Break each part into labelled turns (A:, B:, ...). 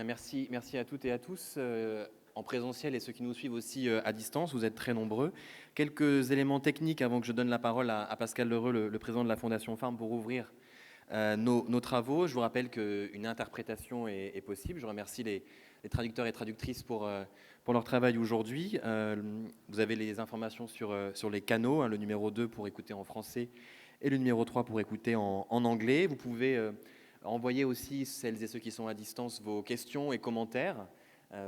A: Merci à toutes et à tous, en présentiel et ceux qui nous suivent aussi à distance. Vous êtes très nombreux. Quelques éléments techniques avant que je donne la parole à Pascal Lheureux, le président de la Fondation Farm, pour ouvrir nos travaux. Je vous rappelle qu'une interprétation est possible. Je remercie les traducteurs et traductrices pour leur travail aujourd'hui. Vous avez les informations sur les canaux, le numéro 2 pour écouter en français et le numéro 3 pour écouter en anglais. Vous pouvez envoyer aussi, celles et ceux qui sont à distance, vos questions et commentaires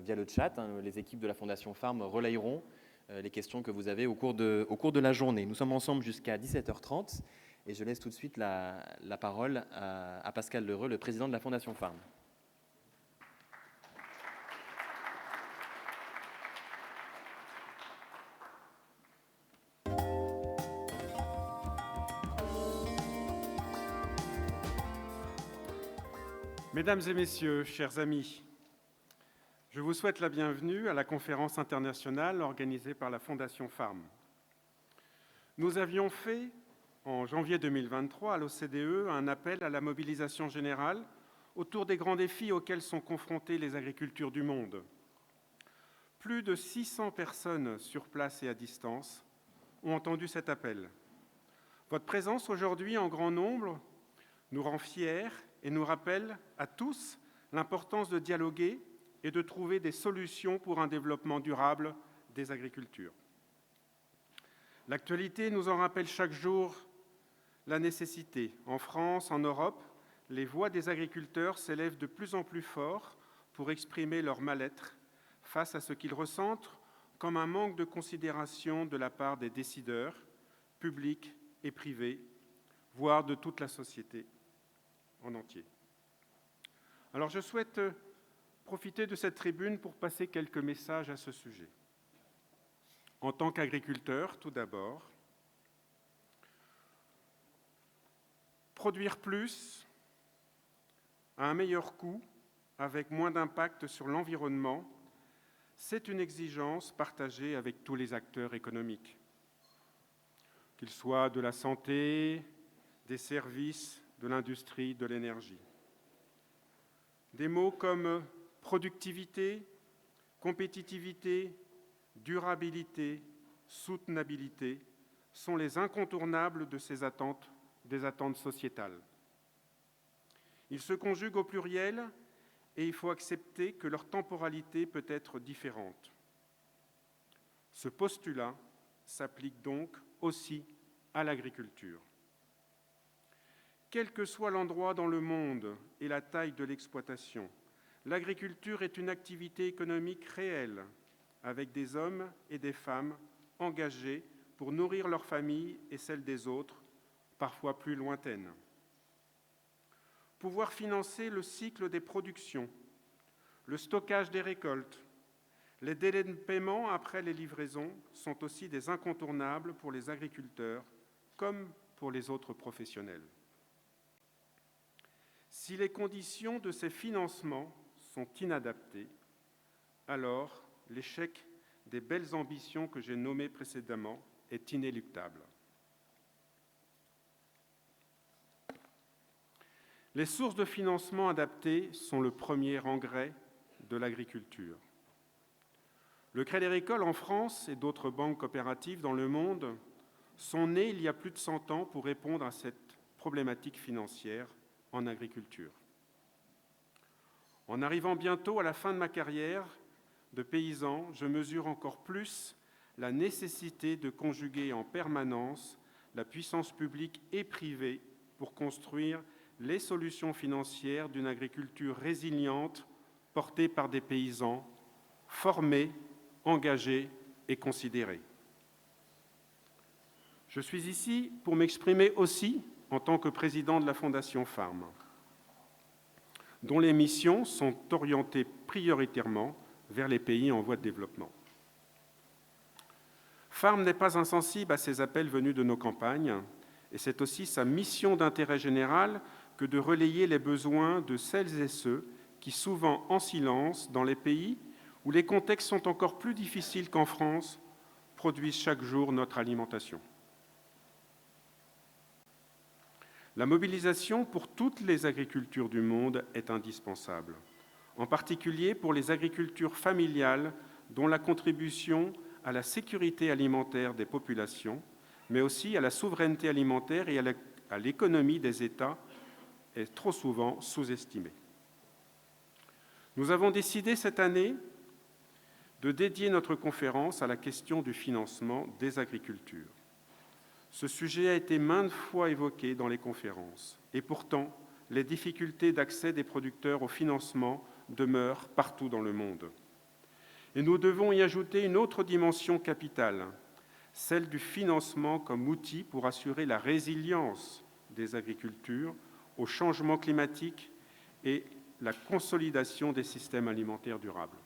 A: via le chat. Les équipes de la Fondation Farm relayeront les questions que vous avez au cours de la journée. Nous sommes ensemble jusqu'à 17h30 et je laisse tout de suite la parole à Pascal Lheureux, le président de la Fondation Farm.
B: Mesdames et messieurs, chers amis, je vous souhaite la bienvenue à la conférence internationale organisée par la Fondation Farm. Nous avions fait, en janvier 2023, à l'OCDE, un appel à la mobilisation générale autour des grands défis auxquels sont confrontées les agricultures du monde. Plus de 600 personnes sur place et à distance ont entendu cet appel. Votre présence aujourd'hui en grand nombre nous rend fiers et nous rappelle à tous l'importance de dialoguer et de trouver des solutions pour un développement durable des agricultures. L'actualité nous en rappelle chaque jour la nécessité. En France, en Europe, les voix des agriculteurs s'élèvent de plus en plus fort pour exprimer leur mal-être face à ce qu'ils ressentent comme un manque de considération de la part des décideurs, publics et privés, voire de toute la société en entier. Alors je souhaite profiter de cette tribune pour passer quelques messages à ce sujet. En tant qu'agriculteur, tout d'abord, produire plus à un meilleur coût, avec moins d'impact sur l'environnement, c'est une exigence partagée avec tous les acteurs économiques, qu'ils soient de la santé, des services, de l'industrie, de l'énergie. Des mots comme productivité, compétitivité, durabilité, soutenabilité sont les incontournables de ces attentes, des attentes sociétales. Ils se conjuguent au pluriel et il faut accepter que leur temporalité peut être différente. Ce postulat s'applique donc aussi à l'agriculture. Quel que soit l'endroit dans le monde et la taille de l'exploitation, l'agriculture est une activité économique réelle, avec des hommes et des femmes engagés pour nourrir leur famille et celle des autres, parfois plus lointaines. Pouvoir financer le cycle des productions, le stockage des récoltes, les délais de paiement après les livraisons sont aussi des incontournables pour les agriculteurs comme pour les autres professionnels. Si les conditions de ces financements sont inadaptées, alors l'échec des belles ambitions que j'ai nommées précédemment est inéluctable. Les sources de financement adaptées sont le premier engrais de l'agriculture. Le Crédit Agricole en France et d'autres banques coopératives dans le monde sont nées il y a plus de 100 ans pour répondre à cette problématique financière en agriculture. En arrivant bientôt à la fin de ma carrière de paysan, je mesure encore plus la nécessité de conjuguer en permanence la puissance publique et privée pour construire les solutions financières d'une agriculture résiliente portée par des paysans formés, engagés et considérés. Je suis ici pour m'exprimer aussi en tant que président de la Fondation Farm, dont les missions sont orientées prioritairement vers les pays en voie de développement. Farm n'est pas insensible à ces appels venus de nos campagnes, et c'est aussi sa mission d'intérêt général que de relayer les besoins de celles et ceux qui, souvent en silence, dans les pays où les contextes sont encore plus difficiles qu'en France, produisent chaque jour notre alimentation. La mobilisation pour toutes les agricultures du monde est indispensable. en particulier pour les agricultures familiales dont la contribution à la sécurité alimentaire des populations, mais aussi à la souveraineté alimentaire et à l'économie des États est trop souvent sous-estimée. Nous avons décidé cette année de dédier notre conférence à la question du financement des agricultures. Ce sujet a été maintes fois évoqué dans les conférences, et pourtant, les difficultés d'accès des producteurs au financement demeurent partout dans le monde. Et nous devons y ajouter une autre dimension capitale, celle du financement comme outil pour assurer la résilience des agricultures au changement climatique et la consolidation des systèmes alimentaires durables.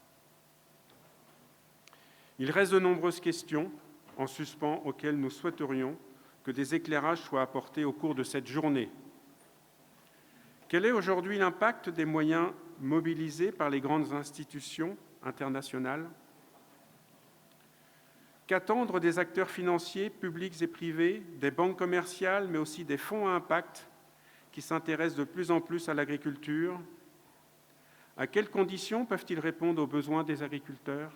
B: Il reste de nombreuses questions en suspens auxquelles nous souhaiterions que des éclairages soient apportés au cours de cette journée. Quel est aujourd'hui l'impact des moyens mobilisés par les grandes institutions internationales? Qu'attendre des acteurs financiers, publics et privés, des banques commerciales, mais aussi des fonds à impact qui s'intéressent de plus en plus à l'agriculture? À quelles conditions peuvent-ils répondre aux besoins des agriculteurs?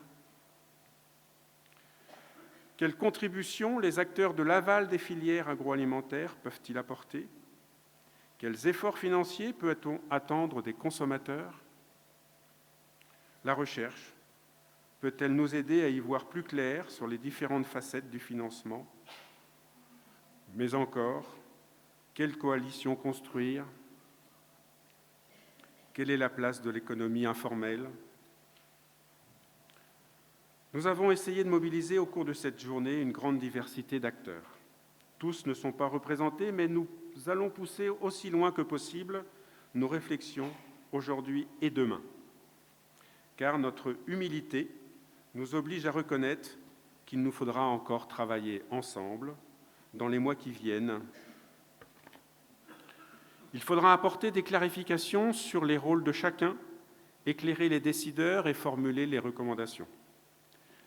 B: Quelles contributions les acteurs de l'aval des filières agroalimentaires peuvent-ils apporter? Quels efforts financiers peut-on attendre des consommateurs? La recherche peut-elle nous aider à y voir plus clair sur les différentes facettes du financement? Mais encore, quelle coalition construire? Quelle est la place de l'économie informelle? Nous avons essayé de mobiliser au cours de cette journée une grande diversité d'acteurs. Tous ne sont pas représentés, mais nous allons pousser aussi loin que possible nos réflexions aujourd'hui et demain. Car notre humilité nous oblige à reconnaître qu'il nous faudra encore travailler ensemble dans les mois qui viennent. Il faudra apporter des clarifications sur les rôles de chacun, éclairer les décideurs et formuler les recommandations.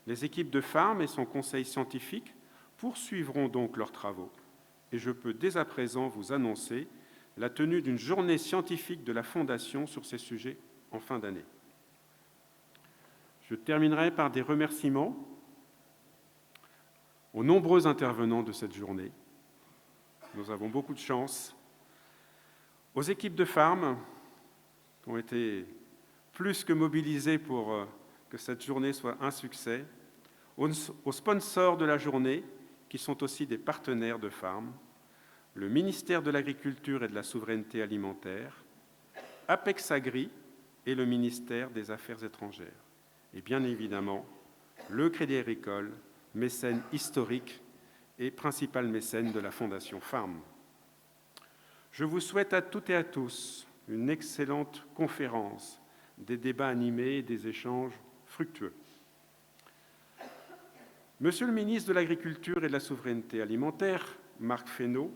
B: Les équipes de FARM et son conseil scientifique poursuivront donc leurs travaux. Et je peux dès à présent vous annoncer la tenue d'une journée scientifique de la Fondation sur ces sujets en fin d'année. Je terminerai par des remerciements aux nombreux intervenants de cette journée. Nous avons beaucoup de chance. Aux équipes de FARM, qui ont été plus que mobilisées pour que cette journée soit un succès, aux sponsors de la journée, qui sont aussi des partenaires de FARM, le ministère de l'Agriculture et de la Souveraineté alimentaire, Apex Agri et le ministère des Affaires étrangères. Et bien évidemment, le Crédit Agricole, mécène historique et principal mécène de la Fondation FARM. Je vous souhaite à toutes et à tous une excellente conférence, des débats animés et des échanges fructueux. Monsieur le ministre de l'Agriculture et de la Souveraineté alimentaire, Marc Fesneau,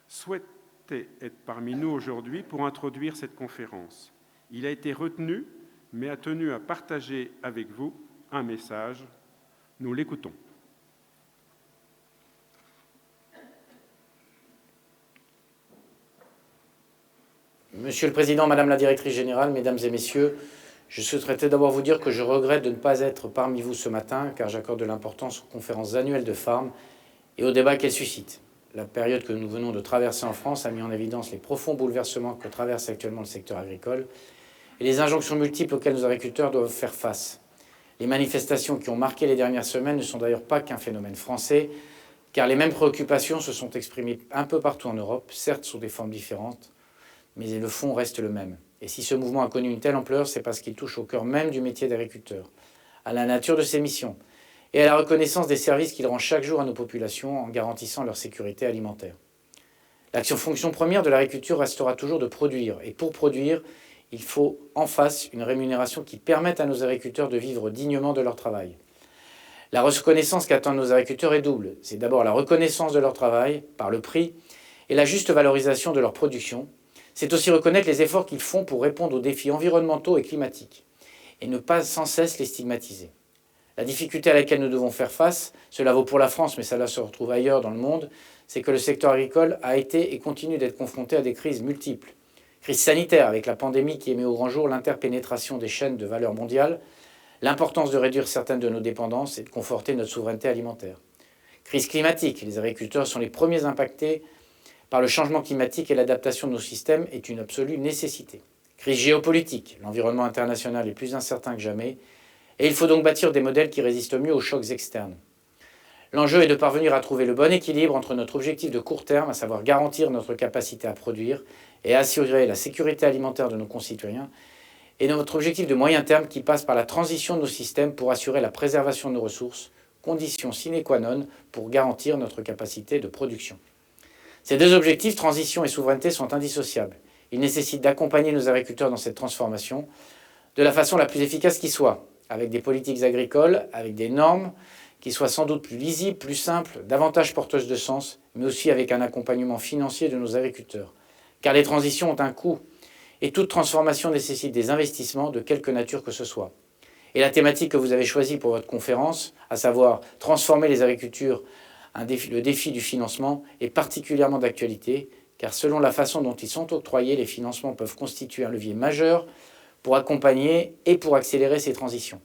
B: souhaitait être parmi nous aujourd'hui pour introduire cette conférence. Il a été retenu, mais a tenu à partager avec vous un message. Nous l'écoutons.
C: Monsieur le Président, Madame la Directrice Générale, Mesdames et Messieurs, je souhaiterais d'abord vous dire que je regrette de ne pas être parmi vous ce matin, car j'accorde de l'importance aux conférences annuelles de FARM et aux débats qu'elles suscitent. La période que nous venons de traverser en France a mis en évidence les profonds bouleversements que traverse actuellement le secteur agricole et les injonctions multiples auxquelles nos agriculteurs doivent faire face. Les manifestations qui ont marqué les dernières semaines ne sont d'ailleurs pas qu'un phénomène français, car les mêmes préoccupations se sont exprimées un peu partout en Europe, certes sous des formes différentes, mais le fond reste le même. Et si ce mouvement a connu une telle ampleur, c'est parce qu'il touche au cœur même du métier d'agriculteur, à la nature de ses missions et à la reconnaissance des services qu'il rend chaque jour à nos populations en garantissant leur sécurité alimentaire. L'action-fonction première de l'agriculture restera toujours de produire. Et pour produire, il faut en face une rémunération qui permette à nos agriculteurs de vivre dignement de leur travail. La reconnaissance qu'attendent nos agriculteurs est double. C'est d'abord la reconnaissance de leur travail par le prix et la juste valorisation de leur production. C'est aussi reconnaître les efforts qu'ils font pour répondre aux défis environnementaux et climatiques et ne pas sans cesse les stigmatiser. La difficulté à laquelle nous devons faire face, cela vaut pour la France, mais cela se retrouve ailleurs dans le monde, c'est que le secteur agricole a été et continue d'être confronté à des crises multiples Crise sanitaire avec la pandémie qui met au grand jour l'interpénétration des chaînes de valeur mondiale, l'importance de réduire certaines de nos dépendances et de conforter notre souveraineté alimentaire. Crise climatique, les agriculteurs sont les premiers impactés par le changement climatique et l'adaptation de nos systèmes est une absolue nécessité. Crise géopolitique, l'environnement international est plus incertain que jamais et il faut donc bâtir des modèles qui résistent mieux aux chocs externes. L'enjeu est de parvenir à trouver le bon équilibre entre notre objectif de court terme, à savoir garantir notre capacité à produire et à assurer la sécurité alimentaire de nos concitoyens, et notre objectif de moyen terme qui passe par la transition de nos systèmes pour assurer la préservation de nos ressources, condition sine qua non pour garantir notre capacité de production. Ces deux objectifs, transition et souveraineté, sont indissociables. Ils nécessitent d'accompagner nos agriculteurs dans cette transformation de la façon la plus efficace qui soit, avec des politiques agricoles, avec des normes qui soient sans doute plus lisibles, plus simples, davantage porteuses de sens, mais aussi avec un accompagnement financier de nos agriculteurs. Car les transitions ont un coût, et toute transformation nécessite des investissements de quelque nature que ce soit. Et la thématique que vous avez choisie pour votre conférence, à savoir transformer les agricultures, le défi du financement, est particulièrement d'actualité, car selon la façon dont ils sont octroyés, les financements peuvent constituer un levier majeur pour accompagner et pour accélérer ces transitions.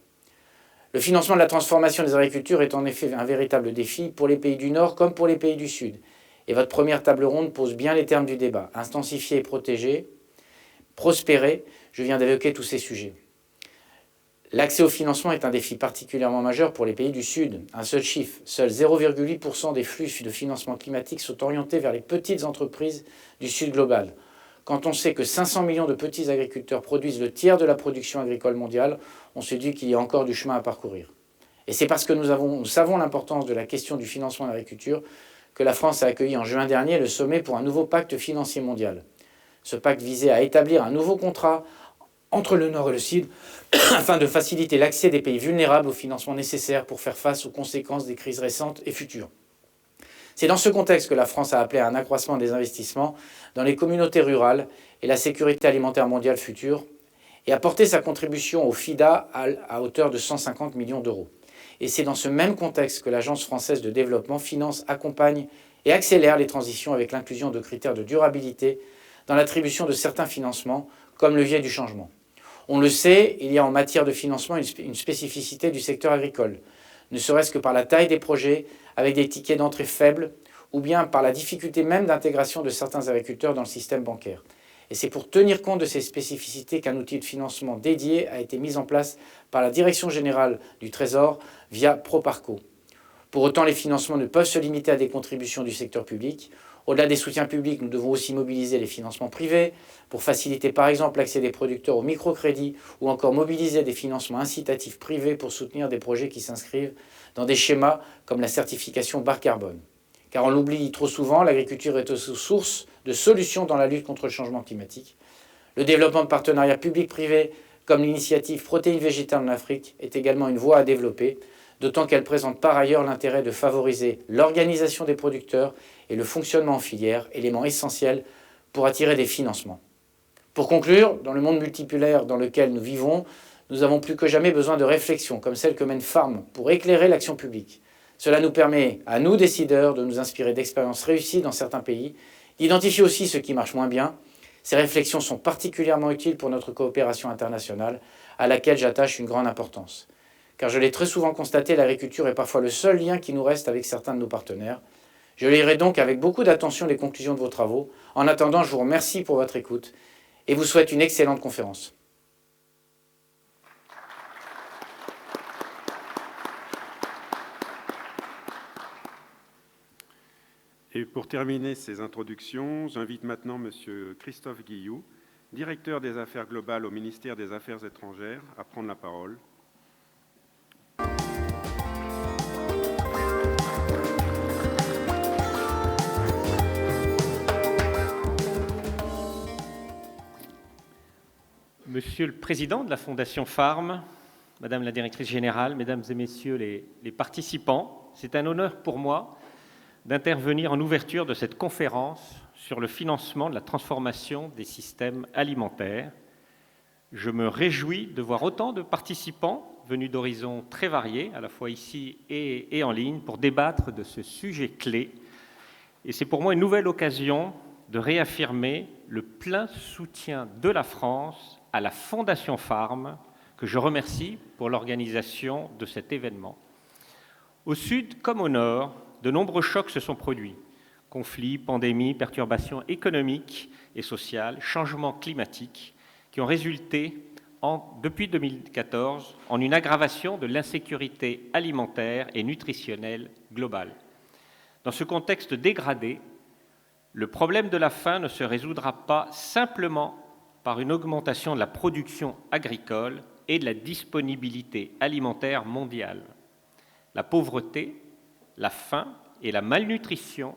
C: Le financement de la transformation des agricultures est en effet un véritable défi pour les pays du Nord comme pour les pays du Sud. Et votre première table ronde pose bien les termes du débat. Intensifier et protéger, prospérer, je viens d'évoquer tous ces sujets. L'accès au financement est un défi particulièrement majeur pour les pays du Sud. Un seul chiffre, seuls 0,8% des flux de financement climatique sont orientés vers les petites entreprises du Sud global. Quand on sait que 500 millions de petits agriculteurs produisent le tiers de la production agricole mondiale, on se dit qu'il y a encore du chemin à parcourir. Et c'est parce que nous savons l'importance de la question du financement de l'agriculture que la France a accueilli en juin dernier le sommet pour un nouveau pacte financier mondial. Ce pacte visait à établir un nouveau contrat entre le Nord et le Sud afin de faciliter l'accès des pays vulnérables au financement nécessaire pour faire face aux conséquences des crises récentes et futures. C'est dans ce contexte que la France a appelé à un accroissement des investissements dans les communautés rurales et la sécurité alimentaire mondiale future et a porté sa contribution au FIDA à hauteur de 150 millions d'euros. Et c'est dans ce même contexte que l'Agence française de développement finance, accompagne et accélère les transitions avec l'inclusion de critères de durabilité dans l'attribution de certains financements comme levier du changement. On le sait, il y a en matière de financement une spécificité du secteur agricole, ne serait-ce que par la taille des projets avec des tickets d'entrée faibles ou bien par la difficulté même d'intégration de certains agriculteurs dans le système bancaire. Et c'est pour tenir compte de ces spécificités qu'un outil de financement dédié a été mis en place par la Direction générale du Trésor via Proparco. Pour autant, les financements ne peuvent se limiter à des contributions du secteur public. Au-delà des soutiens publics, nous devons aussi mobiliser les financements privés pour faciliter par exemple l'accès des producteurs au microcrédit ou encore mobiliser des financements incitatifs privés pour soutenir des projets qui s'inscrivent dans des schémas comme la certification bas carbone. Car on l'oublie trop souvent, l'agriculture est aussi source de solutions dans la lutte contre le changement climatique. Le développement de partenariats publics-privés comme l'initiative Protéines végétales en Afrique est également une voie à développer, d'autant qu'elle présente par ailleurs l'intérêt de favoriser l'organisation des producteurs et le fonctionnement en filière, élément essentiel pour attirer des financements. Pour conclure, dans le monde multipolaire dans lequel nous vivons, nous avons plus que jamais besoin de réflexions comme celle que mène Farm pour éclairer l'action publique. Cela nous permet, à nous décideurs, de nous inspirer d'expériences réussies dans certains pays, d'identifier aussi ce qui marche moins bien. Ces réflexions sont particulièrement utiles pour notre coopération internationale, à laquelle j'attache une grande importance. Car je l'ai très souvent constaté, l'agriculture est parfois le seul lien qui nous reste avec certains de nos partenaires. Je lirai donc avec beaucoup d'attention les conclusions de vos travaux. En attendant, je vous remercie pour votre écoute et vous souhaite une excellente conférence.
B: Et pour terminer ces introductions, j'invite maintenant M. Christophe Guilloux, directeur des affaires globales au ministère des Affaires étrangères, à prendre la parole.
D: Monsieur le Président de la Fondation Farm, Madame la Directrice Générale, Mesdames et Messieurs les participants, c'est un honneur pour moi d'intervenir en ouverture de cette conférence sur le financement de la transformation des systèmes alimentaires. Je me réjouis de voir autant de participants venus d'horizons très variés, à la fois ici et en ligne, pour débattre de ce sujet clé. Et c'est pour moi une nouvelle occasion de réaffirmer le plein soutien de la France à la Fondation Farm, que je remercie pour l'organisation de cet événement. Au sud comme au nord, de nombreux chocs se sont produits. Conflits, pandémies, perturbations économiques et sociales, changements climatiques, qui ont résulté, depuis 2014, en une aggravation de l'insécurité alimentaire et nutritionnelle globale. Dans ce contexte dégradé, le problème de la faim ne se résoudra pas simplement par une augmentation de la production agricole et de la disponibilité alimentaire mondiale. La pauvreté, la faim et la malnutrition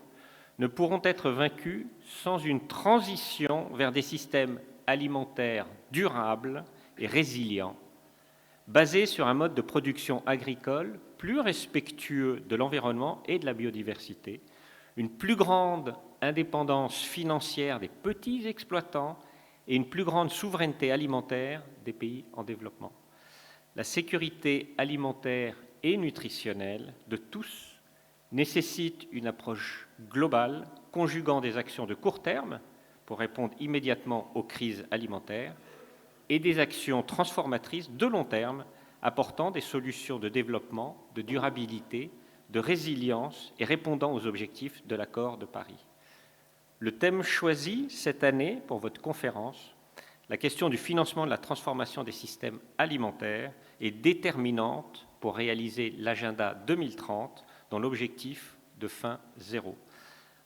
D: ne pourront être vaincus sans une transition vers des systèmes alimentaires durables et résilients, basés sur un mode de production agricole plus respectueux de l'environnement et de la biodiversité, une plus grande indépendance financière des petits exploitants et une plus grande souveraineté alimentaire des pays en développement. La sécurité alimentaire et nutritionnelle de tous nécessite une approche globale, conjuguant des actions de court terme pour répondre immédiatement aux crises alimentaires et des actions transformatrices de long terme apportant des solutions de développement, de durabilité, de résilience et répondant aux objectifs de l'accord de Paris. Le thème choisi cette année pour votre conférence, la question du financement de la transformation des systèmes alimentaires, est déterminante pour réaliser l'agenda 2030 dans l'objectif de faim zéro.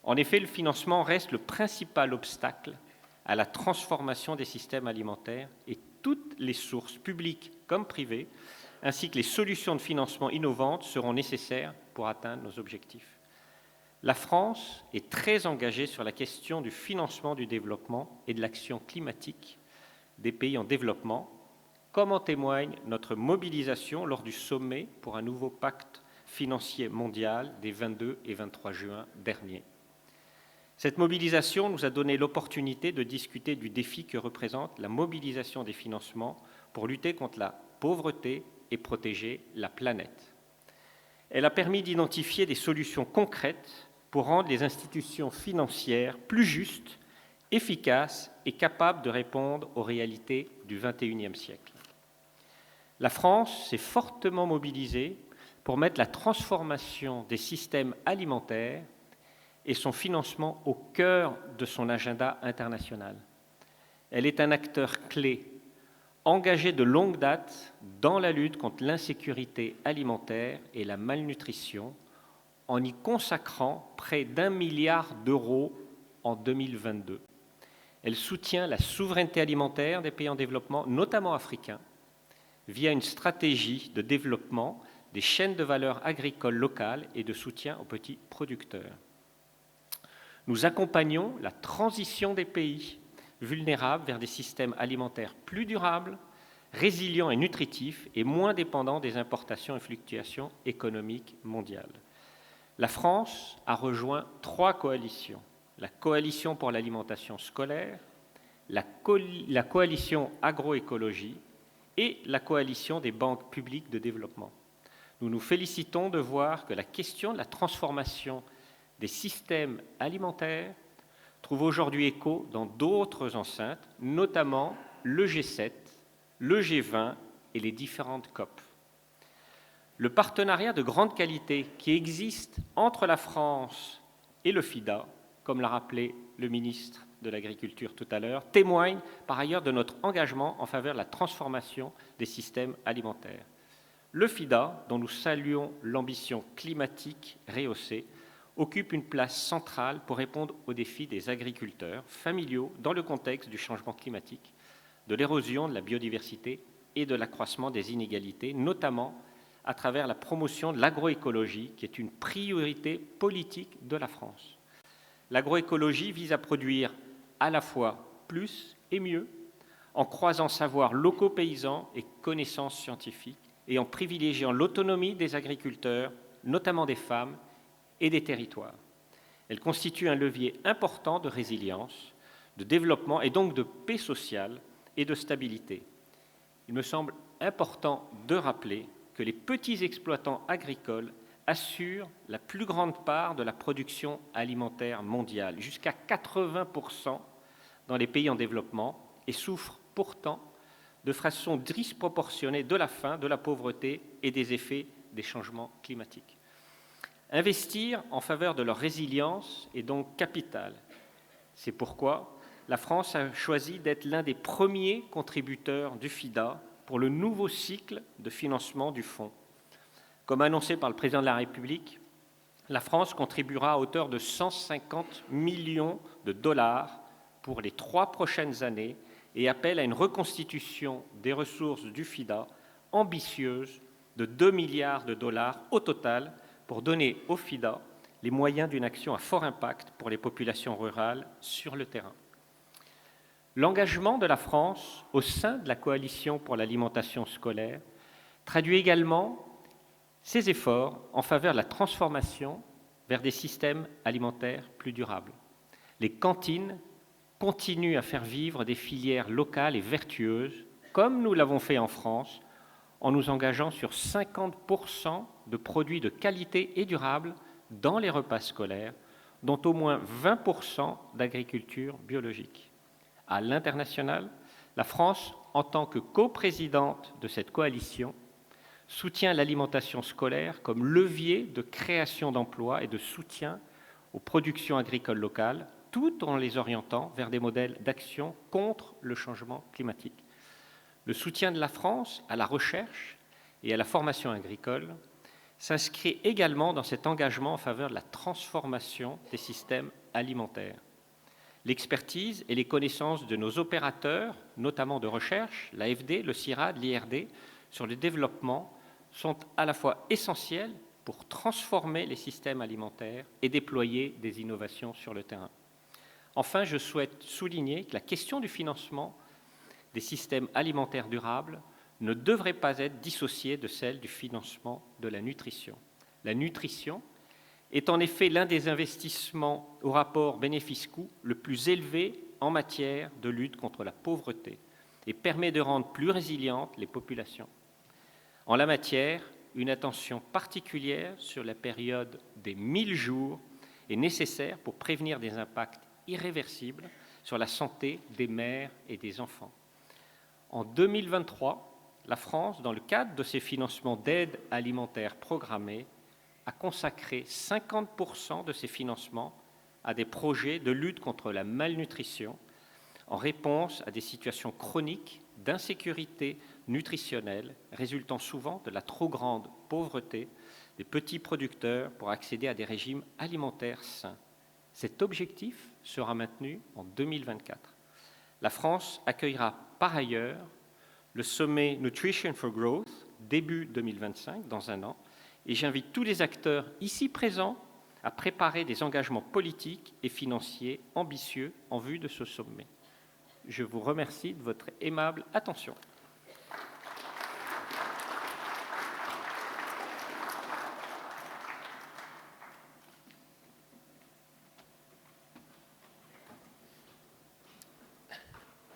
D: En effet, le financement reste le principal obstacle à la transformation des systèmes alimentaires et toutes les sources publiques comme privées, ainsi que les solutions de financement innovantes seront nécessaires pour atteindre nos objectifs. La France est très engagée sur la question du financement du développement et de l'action climatique des pays en développement, comme en témoigne notre mobilisation lors du sommet pour un nouveau pacte financier mondial des 22 et 23 juin dernier. Cette mobilisation nous a donné l'opportunité de discuter du défi que représente la mobilisation des financements pour lutter contre la pauvreté et protéger la planète. Elle a permis d'identifier des solutions concrètes pour rendre les institutions financières plus justes, efficaces et capables de répondre aux réalités du XXIe siècle. La France s'est fortement mobilisée pour mettre la transformation des systèmes alimentaires et son financement au cœur de son agenda international. Elle est un acteur clé, engagé de longue date dans la lutte contre l'insécurité alimentaire et la malnutrition, en y consacrant près d'1 milliard d'euros en 2022. Elle soutient la souveraineté alimentaire des pays en développement, notamment africains, via une stratégie de développement des chaînes de valeur agricoles locales et de soutien aux petits producteurs. Nous accompagnons la transition des pays vulnérables vers des systèmes alimentaires plus durables, résilients et nutritifs et moins dépendants des importations et fluctuations économiques mondiales. La France a rejoint 3 coalitions. La coalition pour l'alimentation scolaire, la coalition agroécologie et la coalition des banques publiques de développement. Nous nous félicitons de voir que la question de la transformation des systèmes alimentaires trouve aujourd'hui écho dans d'autres enceintes, notamment le G7, le G20 et les différentes COP. Le partenariat de grande qualité qui existe entre la France et le FIDA, comme l'a rappelé le ministre de l'Agriculture tout à l'heure, témoigne par ailleurs de notre engagement en faveur de la transformation des systèmes alimentaires. Le FIDA, dont nous saluons l'ambition climatique rehaussée, occupe une place centrale pour répondre aux défis des agriculteurs familiaux dans le contexte du changement climatique, de l'érosion de la biodiversité et de l'accroissement des inégalités, notamment à travers la promotion de l'agroécologie, qui est une priorité politique de la France. L'agroécologie vise à produire à la fois plus et mieux, en croisant savoirs locaux paysans et connaissances scientifiques, et en privilégiant l'autonomie des agriculteurs, notamment des femmes, et des territoires. Elle constitue un levier important de résilience, de développement et donc de paix sociale et de stabilité. Il me semble important de rappeler que les petits exploitants agricoles assure la plus grande part de la production alimentaire mondiale, jusqu'à 80% dans les pays en développement, et souffre pourtant de façon disproportionnée de la faim, de la pauvreté et des effets des changements climatiques. Investir en faveur de leur résilience est donc capital. C'est pourquoi la France a choisi d'être l'un des premiers contributeurs du FIDA pour le nouveau cycle de financement du fonds. Comme annoncé par le président de la République, la France contribuera à hauteur de 150 millions de dollars pour les 3 prochaines années et appelle à une reconstitution des ressources du FIDA ambitieuse de 2 milliards de dollars au total pour donner au FIDA les moyens d'une action à fort impact pour les populations rurales sur le terrain. L'engagement de la France au sein de la coalition pour l'alimentation scolaire traduit également ses efforts en faveur de la transformation vers des systèmes alimentaires plus durables. Les cantines continuent à faire vivre des filières locales et vertueuses, comme nous l'avons fait en France, en nous engageant sur 50% de produits de qualité et durables dans les repas scolaires, dont au moins 20% d'agriculture biologique. À l'international, la France, en tant que coprésidente de cette coalition, soutient l'alimentation scolaire comme levier de création d'emplois et de soutien aux productions agricoles locales, tout en les orientant vers des modèles d'action contre le changement climatique. Le soutien de la France à la recherche et à la formation agricole s'inscrit également dans cet engagement en faveur de la transformation des systèmes alimentaires. L'expertise et les connaissances de nos opérateurs, notamment de recherche, l'AFD, le CIRAD, l'IRD, sur le développement, sont à la fois essentiels pour transformer les systèmes alimentaires et déployer des innovations sur le terrain. Enfin, je souhaite souligner que la question du financement des systèmes alimentaires durables ne devrait pas être dissociée de celle du financement de la nutrition. La nutrition est en effet l'un des investissements au rapport bénéfice-coût le plus élevé en matière de lutte contre la pauvreté et permet de rendre plus résilientes les populations. En la matière, une attention particulière sur la période des 1000 jours est nécessaire pour prévenir des impacts irréversibles sur la santé des mères et des enfants. En 2023, la France, dans le cadre de ses financements d'aide alimentaire programmés, a consacré 50% de ses financements à des projets de lutte contre la malnutrition en réponse à des situations chroniques d'insécurité nutritionnelle résultant souvent de la trop grande pauvreté des petits producteurs pour accéder à des régimes alimentaires sains. Cet objectif sera maintenu en 2024. La France accueillera par ailleurs le sommet Nutrition for Growth début 2025, dans un an, et j'invite tous les acteurs ici présents à préparer des engagements politiques et financiers ambitieux en vue de ce sommet. Je vous remercie de votre aimable attention.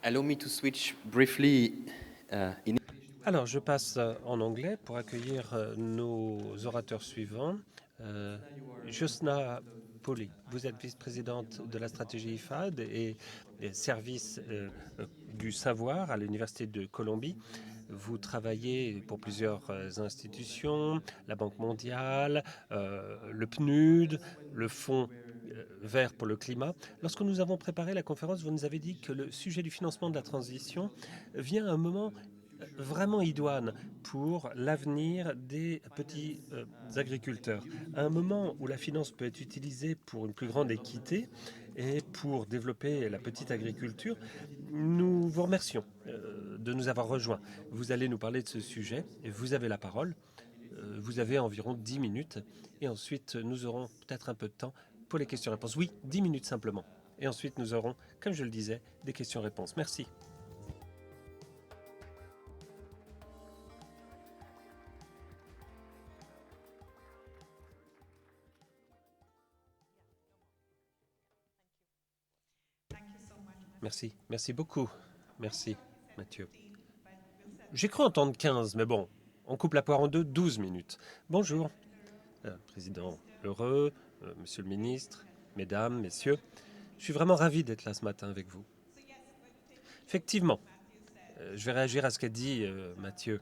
A: Allow me to switch briefly in
E: Alors, je passe en anglais pour accueillir nos orateurs suivants. Josna Poli, vous êtes vice-présidente de la stratégie IFAD et des services du savoir à l'Université de Colombie. Vous travaillez pour plusieurs institutions, la Banque mondiale, le PNUD, le Fonds vert pour le climat. Lorsque nous avons préparé la conférence, vous nous avez dit que le sujet du financement de la transition vient à un moment vraiment idoine pour l'avenir des petits agriculteurs. À un moment où la finance peut être utilisée pour une plus grande équité et pour développer la petite agriculture, nous vous remercions de nous avoir rejoints. Vous allez nous parler de ce sujet et vous avez la parole. Vous avez environ 10 minutes et ensuite nous aurons peut-être un peu de temps pour les questions-réponses. Oui, 10 minutes simplement. Et ensuite nous aurons, comme je le disais, des questions-réponses. Merci. Merci, merci beaucoup. Merci, Mathieu. J'ai cru entendre 15, mais bon, on coupe la poire en deux, 12 minutes. Bonjour, Président Heureux, Monsieur le Ministre, Mesdames, Messieurs, je suis vraiment ravi d'être là ce matin avec vous. Effectivement, je vais réagir à ce qu'a dit Mathieu.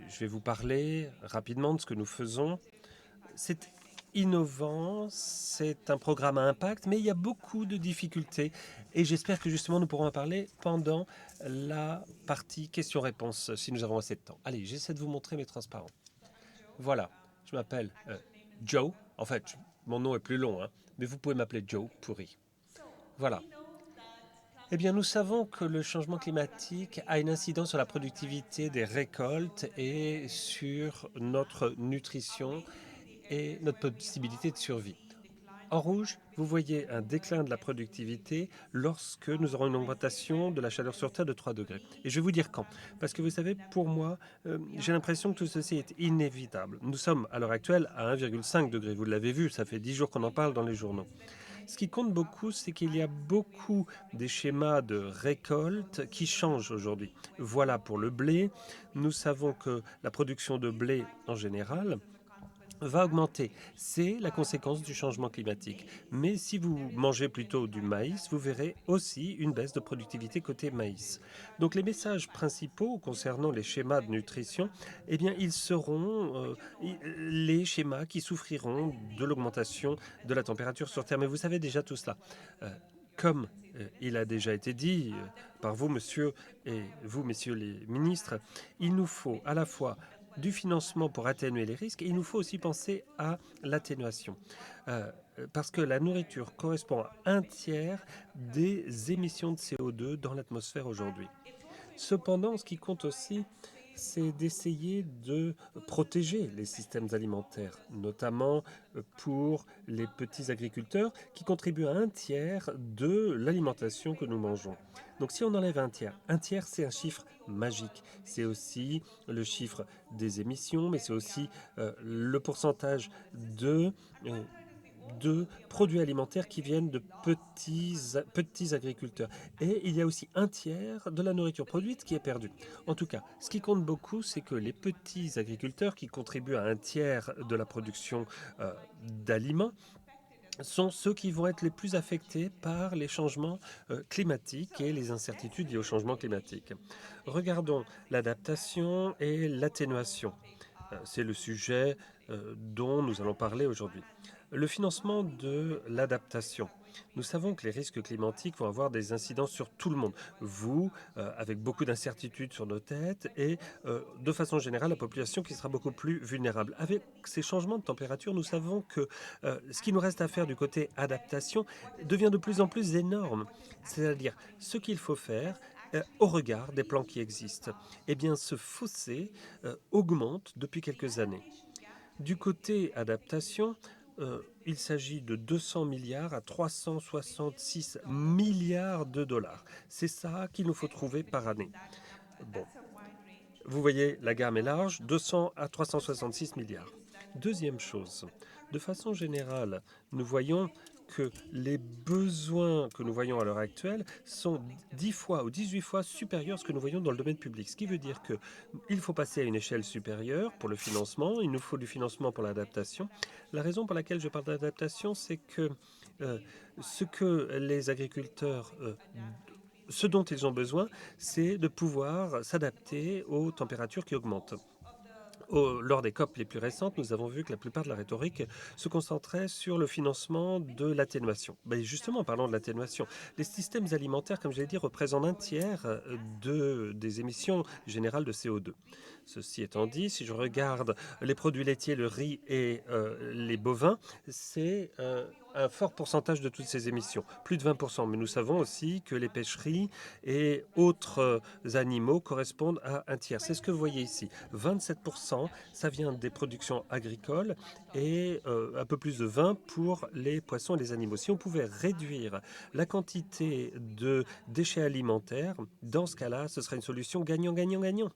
E: Je vais vous parler rapidement de ce que nous faisons. C'est innovant, c'est un programme à impact, mais il y a beaucoup de difficultés et j'espère que justement nous pourrons en parler pendant la partie questions-réponses si nous avons assez de temps. Allez, j'essaie de vous montrer mes transparents. Voilà, je m'appelle Joe. En fait, mon nom est plus long, hein, mais vous pouvez m'appeler Joe Pourri. Voilà. Eh bien, nous savons que le changement climatique a une incidence sur la productivité des récoltes et sur notre nutrition et notre possibilité de survie. En rouge, vous voyez un déclin de la productivité lorsque nous aurons une augmentation de la chaleur sur Terre de 3 degrés. Et je vais vous dire quand. Parce que vous savez, pour moi, j'ai l'impression que tout ceci est inévitable. Nous sommes à l'heure actuelle à 1,5 degré. Vous l'avez vu, ça fait 10 jours qu'on en parle dans les journaux. Ce qui compte beaucoup, c'est qu'il y a beaucoup des schémas de récolte qui changent aujourd'hui. Voilà pour le blé. Nous savons que la production de blé en général va augmenter. C'est la conséquence du changement climatique. Mais si vous mangez plutôt du maïs, vous verrez aussi une baisse de productivité côté maïs. Donc les messages principaux concernant les schémas de nutrition, eh bien, ils seront les schémas qui souffriront de l'augmentation de la température sur Terre. Mais vous savez déjà tout cela. Comme il a déjà été dit par vous, monsieur, et vous, messieurs les ministres, il nous faut à la fois du financement pour atténuer les risques et il nous faut aussi penser à l'atténuation. Parce que la nourriture correspond à 1/3 des émissions de CO2 dans l'atmosphère aujourd'hui. Cependant, ce qui compte aussi, c'est d'essayer de protéger les systèmes alimentaires, notamment pour les petits agriculteurs qui contribuent à 1/3 de l'alimentation que nous mangeons. Donc si on enlève 1/3 c'est un chiffre magique. C'est aussi le chiffre des émissions, mais c'est aussi le pourcentage de produits alimentaires qui viennent de petits agriculteurs. Et il y a aussi 1/3 de la nourriture produite qui est perdue. En tout cas, ce qui compte beaucoup, c'est que les petits agriculteurs qui contribuent à 1/3 de la production d'aliments sont ceux qui vont être les plus affectés par les changements climatiques et les incertitudes liées au changement climatique. Regardons l'adaptation et l'atténuation. C'est le sujet dont nous allons parler aujourd'hui. Le financement de l'adaptation. Nous savons que les risques climatiques vont avoir des incidences sur tout le monde. Vous, avec beaucoup d'incertitudes sur nos têtes, et de façon générale, la population qui sera beaucoup plus vulnérable. Avec ces changements de température, nous savons que ce qui nous reste à faire du côté adaptation devient de plus en plus énorme. C'est-à-dire ce qu'il faut faire au regard des plans qui existent. Eh bien, ce fossé augmente depuis quelques années. Du côté adaptation, il s'agit de 200 milliards à 366 milliards de dollars. C'est ça qu'il nous faut trouver par année. Bon. Vous voyez, la gamme est large, 200 à 366 milliards. Deuxième chose, de façon générale, nous voyons que les besoins que nous voyons à l'heure actuelle sont 10 fois ou 18 fois supérieurs à ce que nous voyons dans le domaine public. Ce qui veut dire qu'il faut passer à une échelle supérieure pour le financement, il nous faut du financement pour l'adaptation. La raison pour laquelle je parle d'adaptation, c'est que ce que les agriculteurs ce dont ils ont besoin, c'est de pouvoir s'adapter aux températures qui augmentent. Lors des COP les plus récentes, nous avons vu que la plupart de la rhétorique se concentrait sur le financement de l'atténuation. Justement, en parlant de l'atténuation, les systèmes alimentaires, comme je l'ai dit, représentent 1/3 des émissions générales de CO2. Ceci étant dit, si je regarde les produits laitiers, le riz et les bovins, c'est un fort pourcentage de toutes ces émissions, plus de 20%. Mais nous savons aussi que les pêcheries et autres animaux correspondent à 1/3. C'est ce que vous voyez ici. 27%, ça vient des productions agricoles et un peu plus de 20% pour les poissons et les animaux. Si on pouvait réduire la quantité de déchets alimentaires, dans ce cas-là, ce serait une solution gagnant-gagnant-gagnant.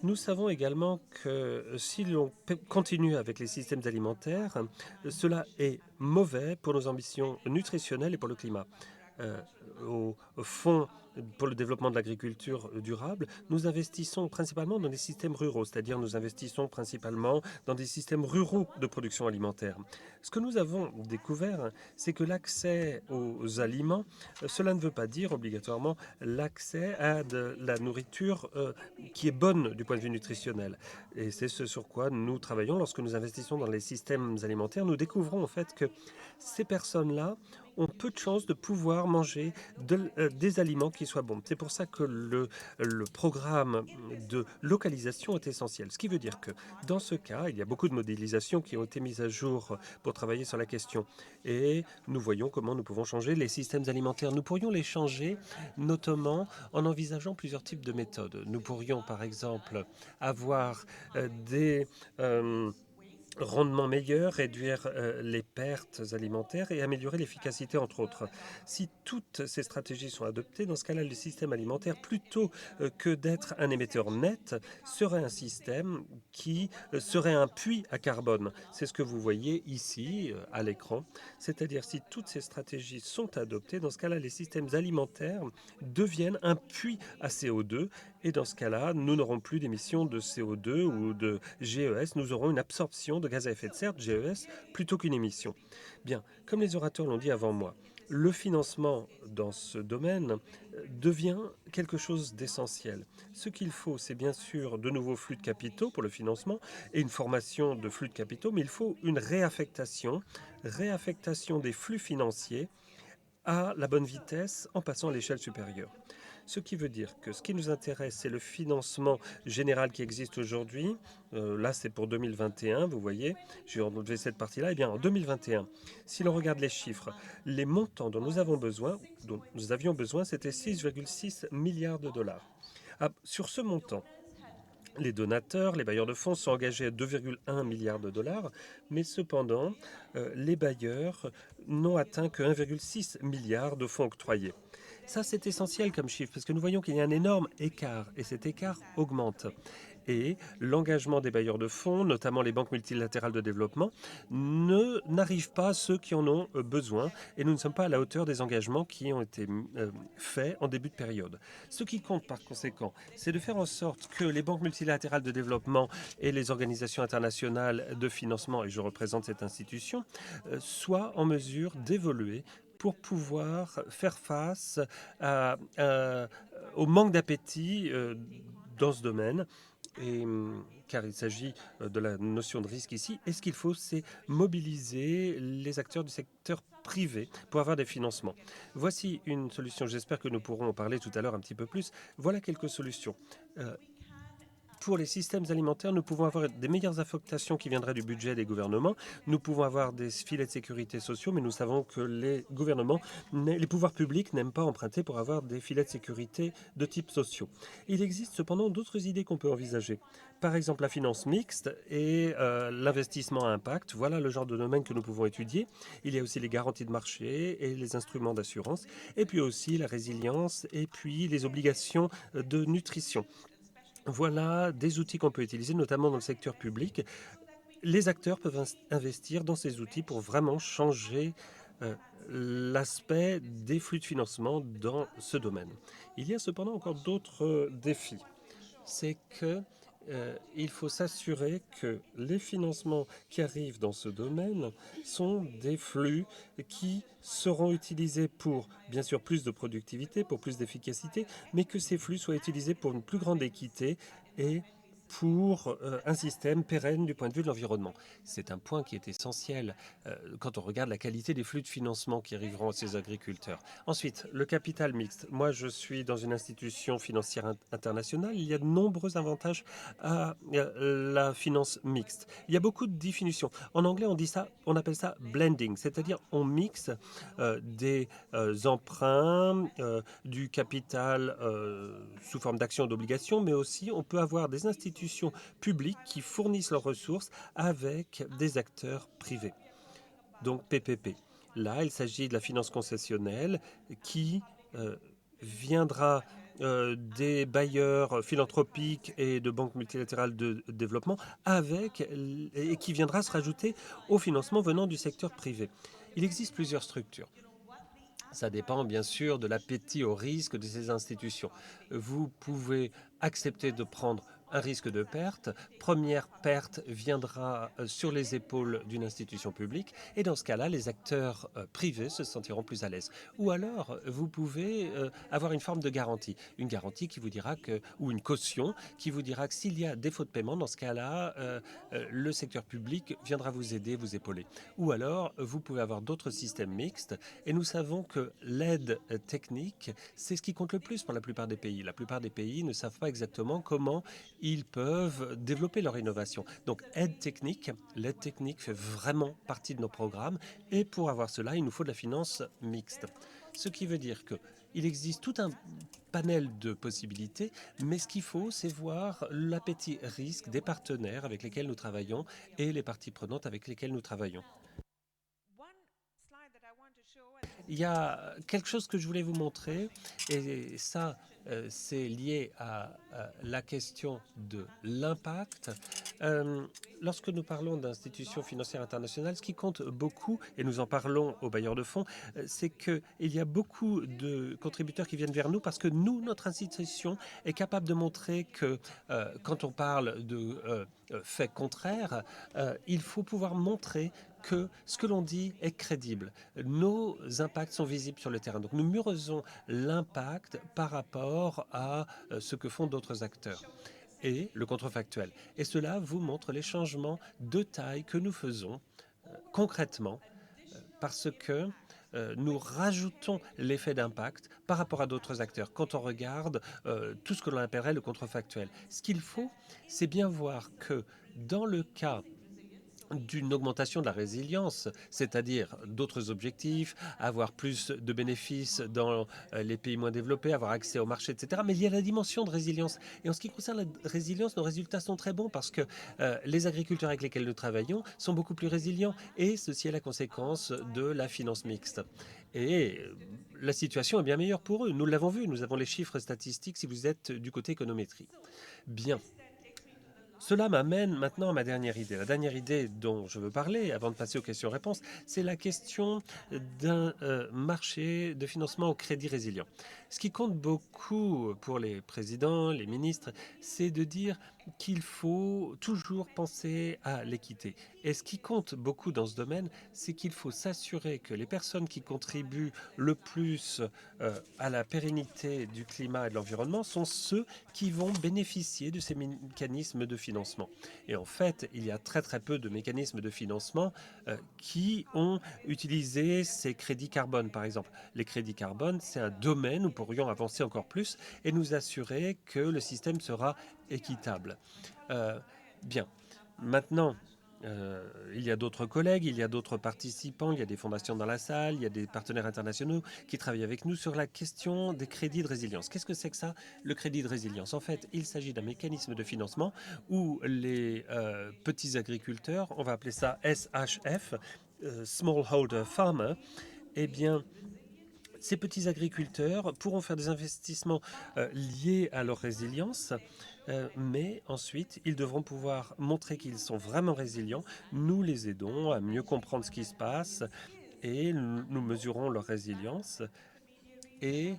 E: Nous savons également que si l'on continue avec les systèmes alimentaires, cela est mauvais pour nos ambitions nutritionnelles et pour le climat. Au fond pour le développement de l'agriculture durable, nous investissons principalement dans des systèmes ruraux, c'est-à-dire nous investissons principalement dans des systèmes ruraux de production alimentaire. Ce que nous avons découvert, c'est que l'accès aux aliments, cela ne veut pas dire obligatoirement l'accès à de la nourriture qui est bonne du point de vue nutritionnel. Et c'est ce sur quoi nous travaillons lorsque nous investissons dans les systèmes alimentaires. Nous découvrons en fait que ces personnes-là ont peu de chances de pouvoir manger des aliments qui soient bons. C'est pour ça que le programme de localisation est essentiel. Ce qui veut dire que dans ce cas, il y a beaucoup de modélisations qui ont été mises à jour pour travailler sur la question. Et nous voyons comment nous pouvons changer les systèmes alimentaires. Nous pourrions les changer notamment en envisageant plusieurs types de méthodes. Nous pourrions par exemple avoir des rendement meilleur, réduire les pertes alimentaires et améliorer l'efficacité, entre autres. Si toutes ces stratégies sont adoptées, dans ce cas-là, le système alimentaire, plutôt que d'être un émetteur net, serait un système qui serait un puits à carbone. C'est ce que vous voyez ici à l'écran. C'est-à-dire, si toutes ces stratégies sont adoptées, dans ce cas-là, les systèmes alimentaires deviennent un puits à CO2. Et dans ce cas-là, nous n'aurons plus d'émissions de CO2 ou de GES. Nous aurons une absorption de gaz à effet de serre, GES, plutôt qu'une émission. Bien, comme les orateurs l'ont dit avant moi, le financement dans ce domaine devient quelque chose d'essentiel. Ce qu'il faut, c'est bien sûr de nouveaux flux de capitaux pour le financement et une formation de flux de capitaux, mais il faut une réaffectation des flux financiers à la bonne vitesse en passant à l'échelle supérieure. Ce qui veut dire que ce qui nous intéresse, c'est le financement général qui existe aujourd'hui. Là, c'est pour 2021, vous voyez. Je vais enlever cette partie-là. Eh bien, en 2021, si l'on regarde les chiffres, les montants dont nous avions besoin, c'était 6,6 milliards de dollars. Sur ce montant, les donateurs, les bailleurs de fonds sont engagés à 2,1 milliards de dollars, mais cependant, les bailleurs n'ont atteint que 1,6 milliard de fonds octroyés. Ça, c'est essentiel comme chiffre, parce que nous voyons qu'il y a un énorme écart, et cet écart augmente. Et l'engagement des bailleurs de fonds, notamment les banques multilatérales de développement, n'arrive pas à ceux qui en ont besoin, et nous ne sommes pas à la hauteur des engagements qui ont été faits en début de période. Ce qui compte par conséquent, c'est de faire en sorte que les banques multilatérales de développement et les organisations internationales de financement, et je représente cette institution, soient en mesure d'évoluer pour pouvoir faire face au manque d'appétit dans ce domaine. Car il s'agit de la notion de risque ici. Et ce qu'il faut, c'est mobiliser les acteurs du secteur privé pour avoir des financements. Voici une solution. J'espère que nous pourrons en parler tout à l'heure un petit peu plus. Voilà quelques solutions. Pour les systèmes alimentaires, nous pouvons avoir des meilleures affectations qui viendraient du budget des gouvernements. Nous pouvons avoir des filets de sécurité sociaux, mais nous savons que les pouvoirs publics n'aiment pas emprunter pour avoir des filets de sécurité de type sociaux. Il existe cependant d'autres idées qu'on peut envisager. Par exemple, la finance mixte et l'investissement à impact. Voilà le genre de domaine que nous pouvons étudier. Il y a aussi les garanties de marché et les instruments d'assurance, et puis aussi la résilience et puis les obligations de nutrition. Voilà des outils qu'on peut utiliser, notamment dans le secteur public. Les acteurs peuvent investir dans ces outils pour vraiment changer l'aspect des flux de financement dans ce domaine. Il y a cependant encore d'autres défis. C'est que il faut s'assurer que les financements qui arrivent dans ce domaine sont des flux qui seront utilisés pour, bien sûr, plus de productivité, pour plus d'efficacité, mais que ces flux soient utilisés pour une plus grande équité et pour un système pérenne du point de vue de l'environnement. C'est un point qui est essentiel quand on regarde la qualité des flux de financement qui arriveront à ces agriculteurs. Ensuite, le capital mixte. Moi, je suis dans une institution financière internationale. Il y a de nombreux avantages à la finance mixte. Il y a beaucoup de définitions. En anglais, on appelle ça blending, c'est-à-dire on mixe des emprunts, du capital sous forme d'actions d'obligations, mais aussi on peut avoir des institutions publiques qui fournissent leurs ressources avec des acteurs privés. Donc PPP. Là, il s'agit de la finance concessionnelle qui viendra des bailleurs philanthropiques et de banques multilatérales de développement et qui viendra se rajouter au financement venant du secteur privé. Il existe plusieurs structures. Ça dépend bien sûr de l'appétit au risque de ces institutions. Vous pouvez accepter de prendre un risque de perte. Première perte viendra sur les épaules d'une institution publique et dans ce cas-là, les acteurs privés se sentiront plus à l'aise. Ou alors, vous pouvez avoir une forme de garantie. Une garantie qui vous dira que, ou une caution qui vous dira que s'il y a défaut de paiement, dans ce cas-là, le secteur public viendra vous aider, vous épauler. Ou alors, vous pouvez avoir d'autres systèmes mixtes et nous savons que l'aide technique, c'est ce qui compte le plus pour la plupart des pays. La plupart des pays ne savent pas exactement comment ils peuvent développer leur innovation. Donc, l'aide technique fait vraiment partie de nos programmes et pour avoir cela, il nous faut de la finance mixte. Ce qui veut dire qu'il existe tout un panel de possibilités, mais ce qu'il faut, c'est voir l'appétit risque des partenaires avec lesquels nous travaillons et les parties prenantes avec lesquelles nous travaillons. Il y a quelque chose que je voulais vous montrer, et ça, c'est lié à la question de l'impact. Lorsque nous parlons d'institutions financières internationales, ce qui compte beaucoup, et nous en parlons aux bailleurs de fonds, c'est qu'il y a beaucoup de contributeurs qui viennent vers nous parce que nous, notre institution, est capable de montrer que quand on parle de faits contraires, il faut pouvoir montrer que ce que l'on dit est crédible. Nos impacts sont visibles sur le terrain. Donc nous mesurons l'impact par rapport à ce que font d'autres acteurs et le contrefactuel. Et cela vous montre les changements de taille que nous faisons concrètement parce que nous rajoutons l'effet d'impact par rapport à d'autres acteurs quand on regarde tout ce que l'on appellerait le contrefactuel. Ce qu'il faut, c'est bien voir que dans le cas d'une augmentation de la résilience, c'est-à-dire d'autres objectifs, avoir plus de bénéfices dans les pays moins développés, avoir accès au marché, etc. Mais il y a la dimension de résilience. Et en ce qui concerne la résilience, nos résultats sont très bons parce que les agriculteurs avec lesquels nous travaillons sont beaucoup plus résilients et ceci est la conséquence de la finance mixte. Et la situation est bien meilleure pour eux. Nous l'avons vu, nous avons les chiffres statistiques si vous êtes du côté économétrie. Bien. Cela m'amène maintenant à ma dernière idée. La dernière idée dont je veux parler, avant de passer aux questions-réponses, c'est la question d'un marché de financement au crédit résilient. Ce qui compte beaucoup pour les présidents, les ministres, c'est de dire qu'il faut toujours penser à l'équité. Et ce qui compte beaucoup dans ce domaine, c'est qu'il faut s'assurer que les personnes qui contribuent le plus à la pérennité du climat et de l'environnement sont ceux qui vont bénéficier de ces mécanismes de financement. Et en fait, il y a très très peu de mécanismes de financement qui ont utilisé ces crédits carbone, par exemple. Les crédits carbone, c'est un domaine où nous pourrions avancer encore plus et nous assurer que le système sera équitable. Bien. Maintenant, il y a d'autres collègues, il y a d'autres participants, il y a des fondations dans la salle, il y a des partenaires internationaux qui travaillent avec nous sur la question des crédits de résilience. Qu'est-ce que c'est que ça, le crédit de résilience? En fait, il s'agit d'un mécanisme de financement où les petits agriculteurs, on va appeler ça SHF, Smallholder Farmer, eh bien, ces petits agriculteurs pourront faire des investissements liés à leur résilience, mais ensuite, ils devront pouvoir montrer qu'ils sont vraiment résilients. Nous les aidons à mieux comprendre ce qui se passe et nous mesurons leur résilience. Et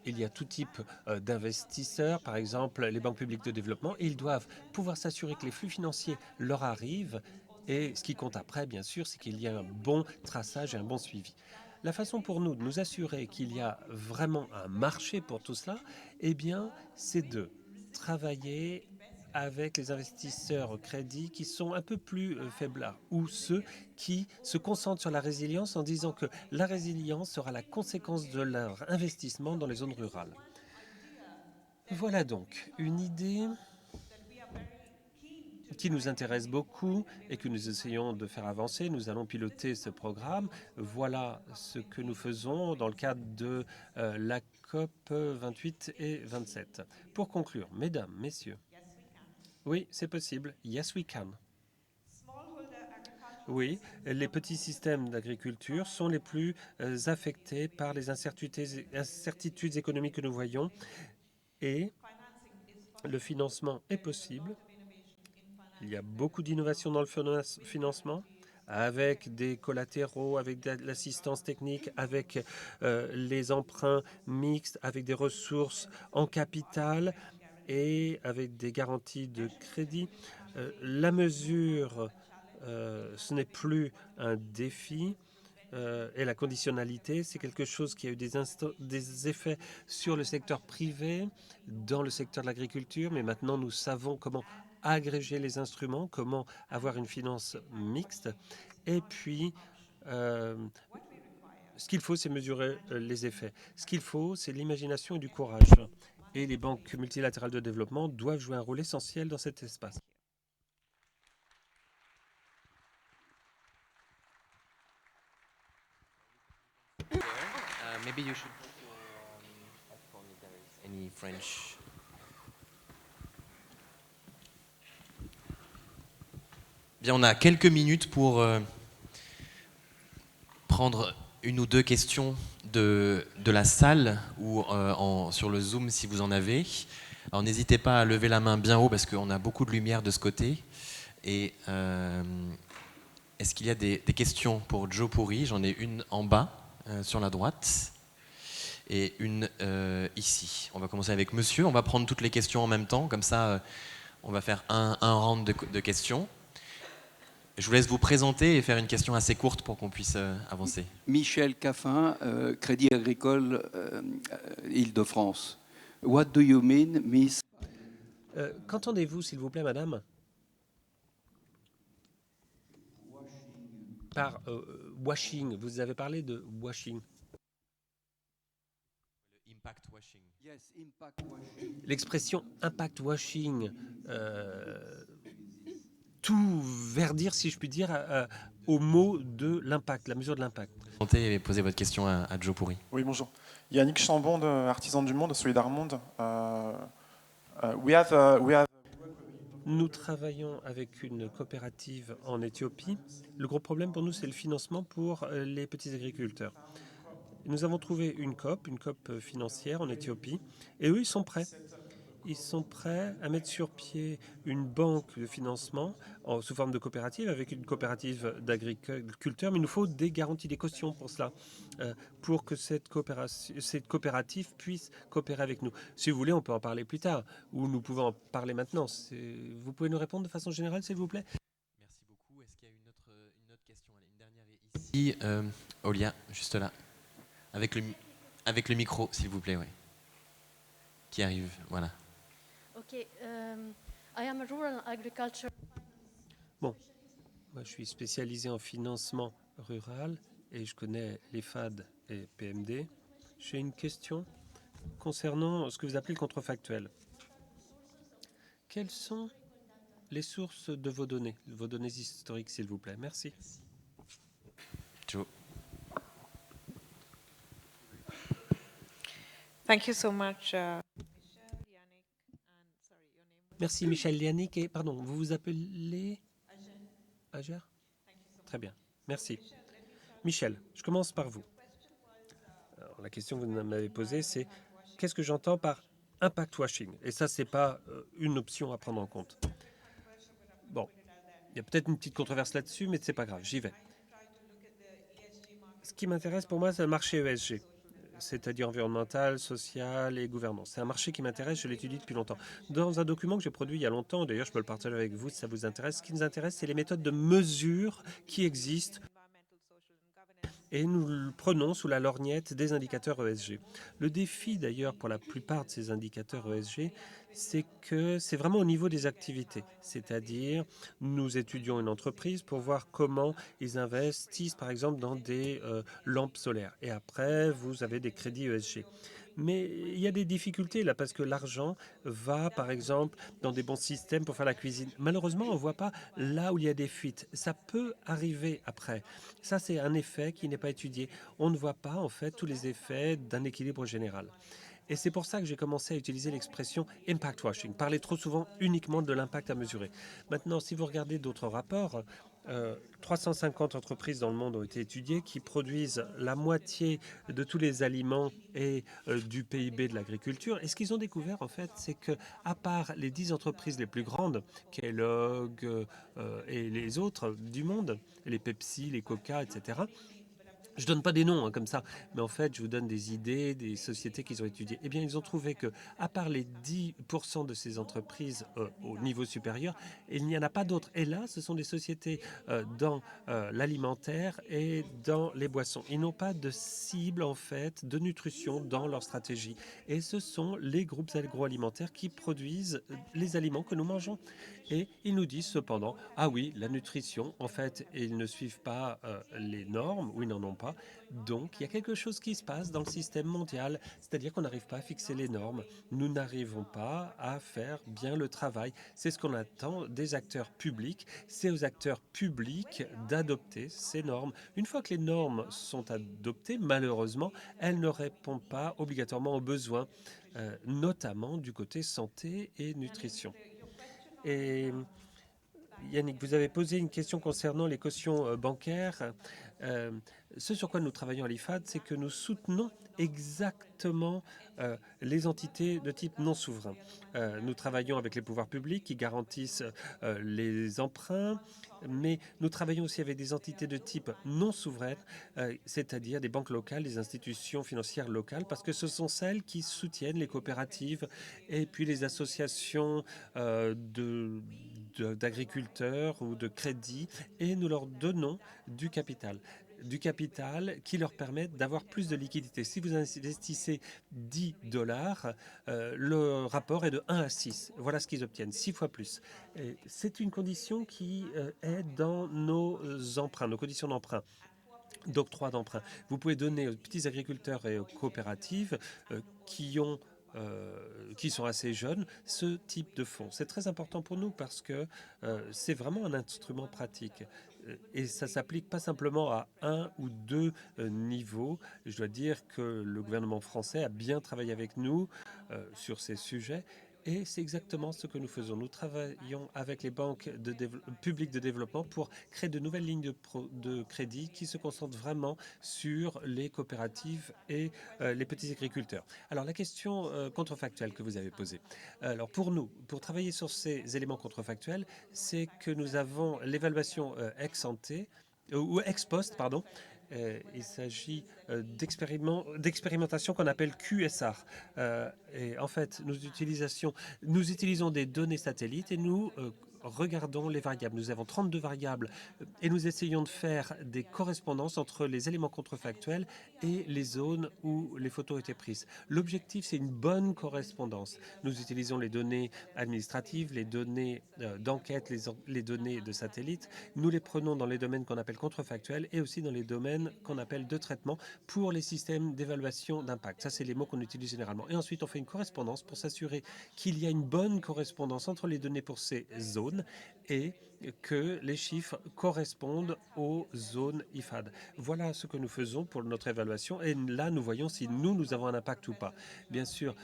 E: il y a tout type d'investisseurs, par exemple les banques publiques de développement, et ils doivent pouvoir s'assurer que les flux financiers leur arrivent. Et ce qui compte après, bien sûr, c'est qu'il y a un bon traçage et un bon suivi. La façon pour nous de nous assurer qu'il y a vraiment un marché pour tout cela, eh bien, c'est de travailler avec les investisseurs au crédit qui sont un peu plus faiblards ou ceux qui se concentrent sur la résilience en disant que la résilience sera la conséquence de leur investissement dans les zones rurales. Voilà donc une idée qui nous intéresse beaucoup et que nous essayons de faire avancer. Nous allons piloter ce programme. Voilà ce que nous faisons dans le cadre de la COP 28 et 27. Pour conclure, mesdames, messieurs, oui, c'est possible. Yes, we can. Oui, les petits systèmes d'agriculture sont les plus affectés par les incertitudes économiques que nous voyons et le financement est possible. Il y a beaucoup d'innovation dans le financement avec des collatéraux, avec de l'assistance technique, avec les emprunts mixtes, avec des ressources en capital et avec des garanties de crédit. La mesure, ce n'est plus un défi. Et la conditionnalité, c'est quelque chose qui a eu des effets sur le secteur privé, dans le secteur de l'agriculture, mais maintenant nous savons comment agréger les instruments, comment avoir une finance mixte. Et puis, ce qu'il faut, c'est mesurer les effets. Ce qu'il faut, c'est l'imagination et du courage. Et les banques multilatérales de développement doivent jouer un rôle essentiel dans cet espace.
A: Maybe you should put your headphone if there is any French. Bien, on a quelques minutes pour prendre une ou deux questions de la salle ou sur le Zoom si vous en avez. Alors n'hésitez pas à lever la main bien haut parce qu'on a beaucoup de lumière de ce côté. Et est-ce qu'il y a des questions pour Joe Puri? J'en ai une en bas sur la droite et une ici. On va commencer avec monsieur. On va prendre toutes les questions en même temps. Comme ça, on va faire un round de questions. Je vous laisse vous présenter et faire une question assez courte pour qu'on puisse avancer.
F: Michel Caffin, Crédit Agricole Île-de-France. What do you mean, Miss?
E: Qu'entendez-vous, s'il vous plaît, madame? Par washing, vous avez parlé de washing.
A: Impact washing.
F: Yes, impact washing.
E: L'expression impact washing, tout verdir, si je puis dire, au mot de l'impact, la mesure de l'impact.
A: Et posez votre question à Joe Puri.
G: Oui, bonjour. Yannick Chambon, de Artisan du Monde, Solidar Monde.
E: Nous travaillons avec une coopérative en Éthiopie. Le gros problème pour nous, c'est le financement pour les petits agriculteurs. Nous avons trouvé une COP financière en Éthiopie, et eux, ils sont prêts. Ils sont prêts à mettre sur pied une banque de financement sous forme de coopérative, avec une coopérative d'agriculteurs, mais il nous faut des garanties, des cautions pour cela, pour que cette coopérative puisse coopérer avec nous. Si vous voulez, on peut en parler plus tard, ou nous pouvons en parler maintenant. Vous pouvez nous répondre de façon générale, s'il vous plaît?
A: Merci beaucoup. Est-ce qu'il y a une autre question? Allez, une dernière est ici. Olia, juste là. Avec le micro, s'il vous plaît, oui. Qui arrive, voilà.
H: Okay, I am a rural agriculture.
E: Bon, moi je suis spécialisé en financement rural et je connais les FAD et PMD. J'ai une question concernant ce que vous appelez le contrefactuel. Quelles sont les sources de vos données historiques, s'il vous plaît? Merci.
A: Joe.
I: Thank you so much.
E: Merci Michel Lianic. Et pardon, vous vous appelez Ager? Très bien, merci. Michel, je commence par vous. Alors, la question que vous m'avez posée, c'est qu'est-ce que j'entends par impact washing? Et ça, c'est pas une option à prendre en compte. Bon, il y a peut-être une petite controverse là-dessus, mais c'est pas grave, j'y vais. Ce qui m'intéresse pour moi, c'est le marché ESG. C'est-à-dire environnemental, social et gouvernance. C'est un marché qui m'intéresse, je l'étudie depuis longtemps. Dans un document que j'ai produit il y a longtemps, d'ailleurs je peux le partager avec vous si ça vous intéresse, ce qui nous intéresse, c'est les méthodes de mesure qui existent et nous le prenons sous la lorgnette des indicateurs ESG. Le défi d'ailleurs pour la plupart de ces indicateurs ESG, c'est que c'est vraiment au niveau des activités. C'est-à-dire, nous étudions une entreprise pour voir comment ils investissent par exemple dans des lampes solaires. Et après, vous avez des crédits ESG. Mais il y a des difficultés là parce que l'argent va par exemple dans des bons systèmes pour faire la cuisine. Malheureusement, on ne voit pas là où il y a des fuites. Ça peut arriver après. Ça, c'est un effet qui n'est pas étudié. On ne voit pas en fait tous les effets d'un équilibre général. Et c'est pour ça que j'ai commencé à utiliser l'expression impact washing, parler trop souvent uniquement de l'impact à mesurer. Maintenant, si vous regardez d'autres rapports, 350 entreprises dans le monde ont été étudiées qui produisent la moitié de tous les aliments et du PIB de l'agriculture. Et ce qu'ils ont découvert, en fait, c'est que, à part les 10 entreprises les plus grandes, Kellogg et les autres du monde, les Pepsi, les Coca, etc., je ne donne pas des noms comme ça, mais en fait, je vous donne des idées, des sociétés qu'ils ont étudiées. Eh bien, ils ont trouvé que, à part les 10% de ces entreprises au niveau supérieur, il n'y en a pas d'autres. Et là, ce sont des sociétés dans l'alimentaire et dans les boissons. Ils n'ont pas de cible, en fait, de nutrition dans leur stratégie. Et ce sont les groupes agroalimentaires qui produisent les aliments que nous mangeons. Et ils nous disent cependant, ah oui, la nutrition, en fait, ils ne suivent pas les normes, ou ils n'en ont pas. Donc, il y a quelque chose qui se passe dans le système mondial, c'est-à-dire qu'on n'arrive pas à fixer les normes. Nous n'arrivons pas à faire bien le travail. C'est ce qu'on attend des acteurs publics. C'est aux acteurs publics d'adopter ces normes. Une fois que les normes sont adoptées, malheureusement, elles ne répondent pas obligatoirement aux besoins, notamment du côté santé et nutrition. Et Yannick, vous avez posé une question concernant les cautions bancaires. Ce sur quoi nous travaillons à l'IFAD, c'est que nous soutenons exactement les entités de type non souverain. Nous travaillons avec les pouvoirs publics qui garantissent les emprunts, mais nous travaillons aussi avec des entités de type non souveraine, c'est-à-dire des banques locales, des institutions financières locales, parce que ce sont celles qui soutiennent les coopératives et puis les associations d'agriculteurs ou de crédit, et nous leur donnons du capital qui leur permet d'avoir plus de liquidité. Si vous investissez $10, le rapport est de 1 à 6. Voilà ce qu'ils obtiennent, 6 fois plus. C'est une condition qui est dans nos emprunts, nos conditions d'emprunt, d'octroi d'emprunt. Vous pouvez donner aux petits agriculteurs et aux coopératives qui sont assez jeunes, ce type de fonds. C'est très important pour nous parce que c'est vraiment un instrument pratique. Et ça s'applique pas simplement à un ou deux niveaux. Je dois dire que le gouvernement français a bien travaillé avec nous sur ces sujets. Et c'est exactement ce que nous faisons. Nous travaillons avec les banques publiques de développement pour créer de nouvelles lignes de crédit qui se concentrent vraiment sur les coopératives et les petits agriculteurs. Alors, la question contrefactuelle que vous avez posée. Alors, pour nous, pour travailler sur ces éléments contrefactuels, c'est que nous avons l'évaluation ex ante, ou ex post, pardon. Il s'agit d'expérimentation qu'on appelle QSR. Et en fait, nous utilisons des données satellites et nous regardons les variables. Nous avons 32 variables et nous essayons de faire des correspondances entre les éléments contrefactuels et les zones où les photos étaient prises. L'objectif, c'est une bonne correspondance. Nous utilisons les données administratives, les données d'enquête, les données de satellite. Nous les prenons dans les domaines qu'on appelle contrefactuels et aussi dans les domaines qu'on appelle de traitement pour les systèmes d'évaluation d'impact. Ça, c'est les mots qu'on utilise généralement. Et ensuite, on fait une correspondance pour s'assurer qu'il y a une bonne correspondance entre les données pour ces zones et que les chiffres correspondent aux zones IFAD. Voilà ce que nous faisons pour notre évaluation et là nous voyons si nous avons un impact ou pas. Bien sûr,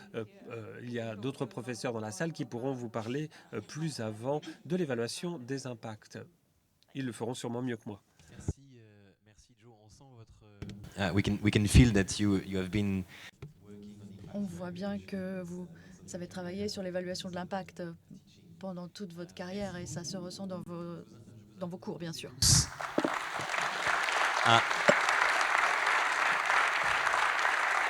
E: il y a d'autres professeurs dans la salle qui pourront vous parler plus avant de l'évaluation des impacts. Ils le feront sûrement mieux que moi.
A: Merci Joe. On sent votre... we can feel that you have been...
I: On voit bien que vous avez travaillé sur l'évaluation de l'impact pendant toute votre carrière et ça se ressent dans vos cours, bien sûr.
A: Ah.